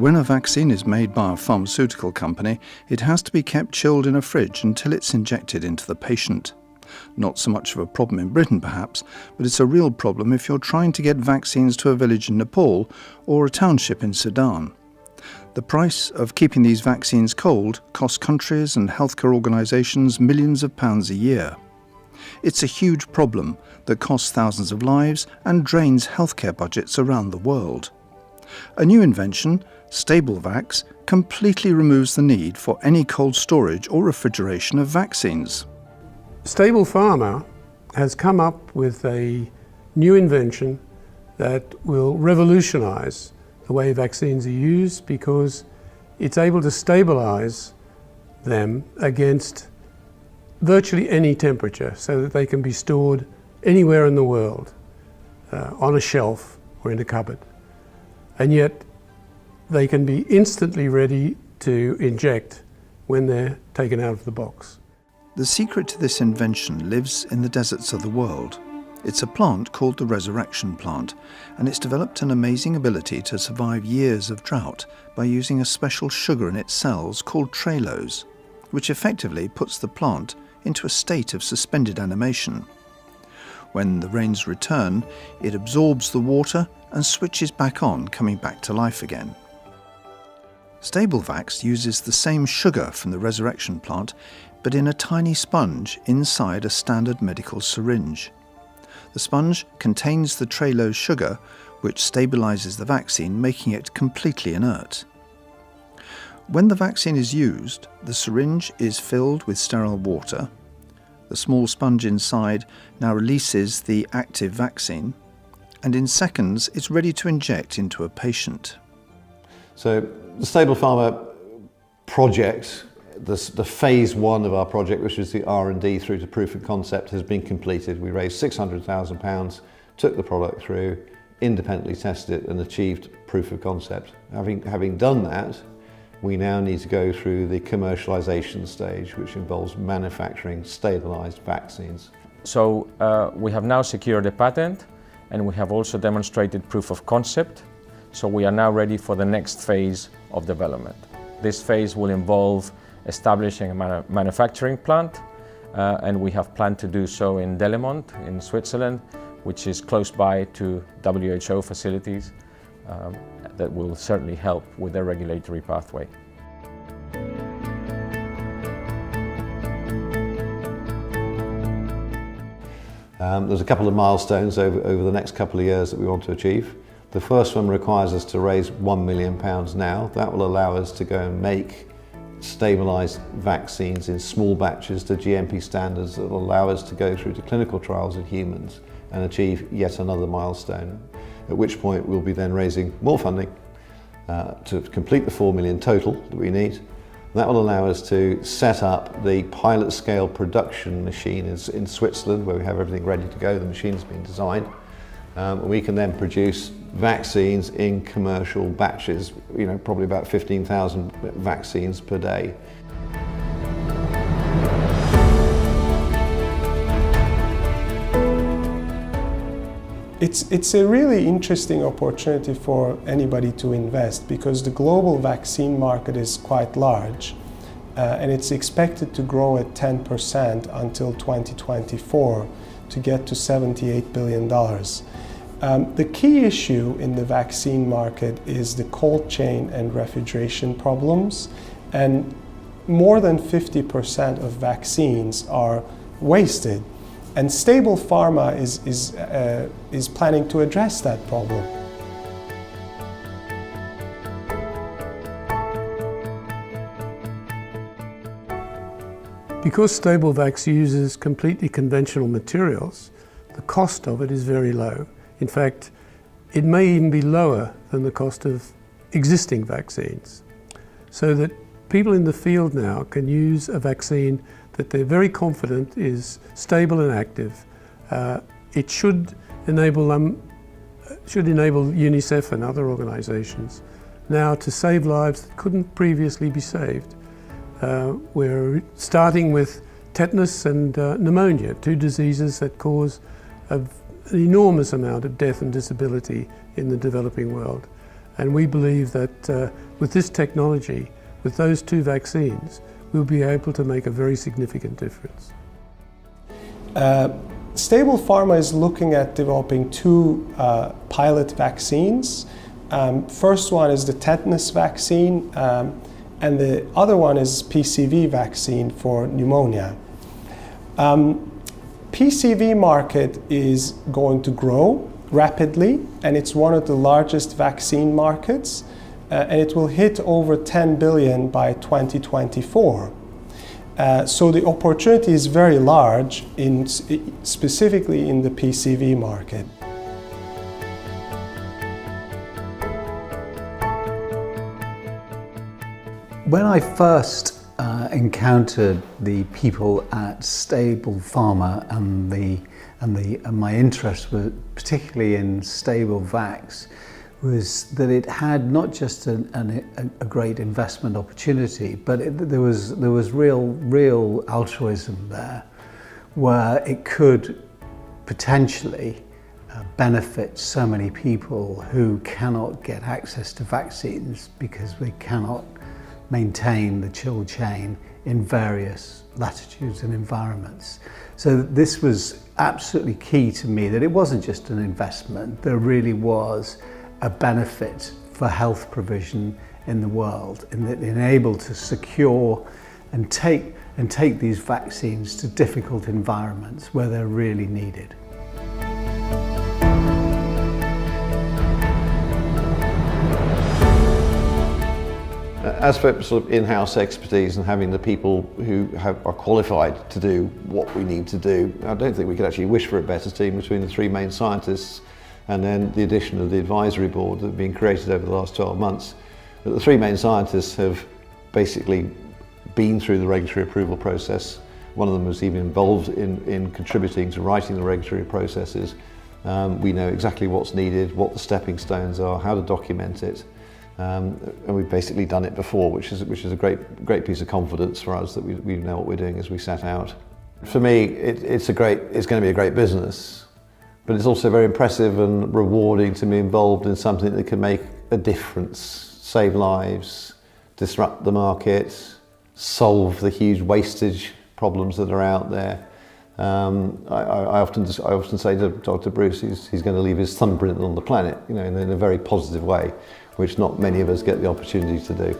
When a vaccine is made by a pharmaceutical company, it has to be kept chilled in a fridge until it's injected into the patient. Not so much of a problem in Britain perhaps, but it's a real problem if you're trying to get vaccines to a village in Nepal or a township in Sudan. The price of keeping these vaccines cold costs countries and healthcare organisations millions of pounds a year. It's a huge problem that costs thousands of lives and drains healthcare budgets around the world. A new invention, Stablevax, completely removes the need for any cold storage or refrigeration of vaccines. Stablepharma has come up with a new invention that will revolutionise the way vaccines are used, because it's able to stabilise them against virtually any temperature so that they can be stored anywhere in the world, on a shelf or in a cupboard. And yet they can be instantly ready to inject when they're taken out of the box. The secret to this invention lives in the deserts of the world. It's a plant called the resurrection plant, and it's developed an amazing ability to survive years of drought by using a special sugar in its cells called trailose, which effectively puts the plant into a state of suspended animation. When the rains return, it absorbs the water and switches back on, coming back to life again. Stablevax uses the same sugar from the resurrection plant, but in a tiny sponge inside a standard medical syringe. The sponge contains the trailose sugar, which stabilises the vaccine, making it completely inert. When the vaccine is used, the syringe is filled with sterile water. The small sponge inside now releases the active vaccine, and in seconds it's ready to inject into a patient. So the Stablepharma project, the phase one of our project, which is the R&D through to proof of concept, has been completed. We raised £600,000, took the product through, independently tested it and achieved proof of concept. Having done that, we now need to go through the commercialization stage, which involves manufacturing stabilized vaccines. So we have now secured a patent, and we have also demonstrated proof of concept. So we are now ready for the next phase of development. This phase will involve establishing a manufacturing plant, and we have planned to do so in Delemont in Switzerland, which is close by to WHO facilities. That will certainly help with the regulatory pathway. There's a couple of milestones over the next couple of years that we want to achieve. The first one requires us to raise £1 million now. That will allow us to go and make stabilised vaccines in small batches to GMP standards that will allow us to go through to clinical trials in humans and achieve yet another milestone, at which point we'll be then raising more funding to complete the 4 million total that we need. That will allow us to set up the pilot scale production machine in Switzerland, where we have everything ready to go. The machine's been designed. We can then produce vaccines in commercial batches, probably about 15,000 vaccines per day. It's a really interesting opportunity for anybody to invest, because the global vaccine market is quite large, and it's expected to grow at 10% until 2024 to get to $78 billion. The key issue in the vaccine market is the cold chain and refrigeration problems, and more than 50% of vaccines are wasted. And Stablepharma is planning to address that problem. Because Stablevax uses completely conventional materials, the cost of it is very low. In fact, it may even be lower than the cost of existing vaccines. So that people in the field now can use a vaccine that they're very confident is stable and active. It should enable UNICEF and other organisations now to save lives that couldn't previously be saved. We're starting with tetanus and pneumonia, two diseases that cause an enormous amount of death and disability in the developing world. And we believe that with this technology, with those 2 vaccines, we'll be able to make a very significant difference. Stablepharma is looking at developing 2 pilot vaccines. First one is the tetanus vaccine, and the other one is PCV vaccine for pneumonia. PCV market is going to grow rapidly, and it's one of the largest vaccine markets, and it will hit over 10 billion by 2024. So the opportunity is very large, specifically in the PCV market. When I first encountered the people at Stablepharma and my interest was particularly in Stablevax, was that it had not just a great investment opportunity, but there was real altruism there, where it could potentially benefit so many people who cannot get access to vaccines because they cannot maintain the chill chain in various latitudes and environments. So this was absolutely key to me, that it wasn't just an investment, there really was a benefit for health provision in the world, in that they're able to secure and take these vaccines to difficult environments where they're really needed. As for sort of in-house expertise and having the people who are qualified to do what we need to do, I don't think we could actually wish for a better team between the 3 main scientists and then the addition of the advisory board that have been created over the last 12 months. But the 3 main scientists have basically been through the regulatory approval process. One of them was even involved in contributing to writing the regulatory processes. We know exactly what's needed, what the stepping stones are, how to document it. And we've basically done it before, which is a great piece of confidence for us that we know what we're doing as we set out. For me, it's going to be a great business, but it's also very impressive and rewarding to be involved in something that can make a difference, save lives, disrupt the market, solve the huge wastage problems that are out there. I often say to Dr. Bruce, he's going to leave his thumbprint on the planet, in a very positive way, which not many of us get the opportunity to do.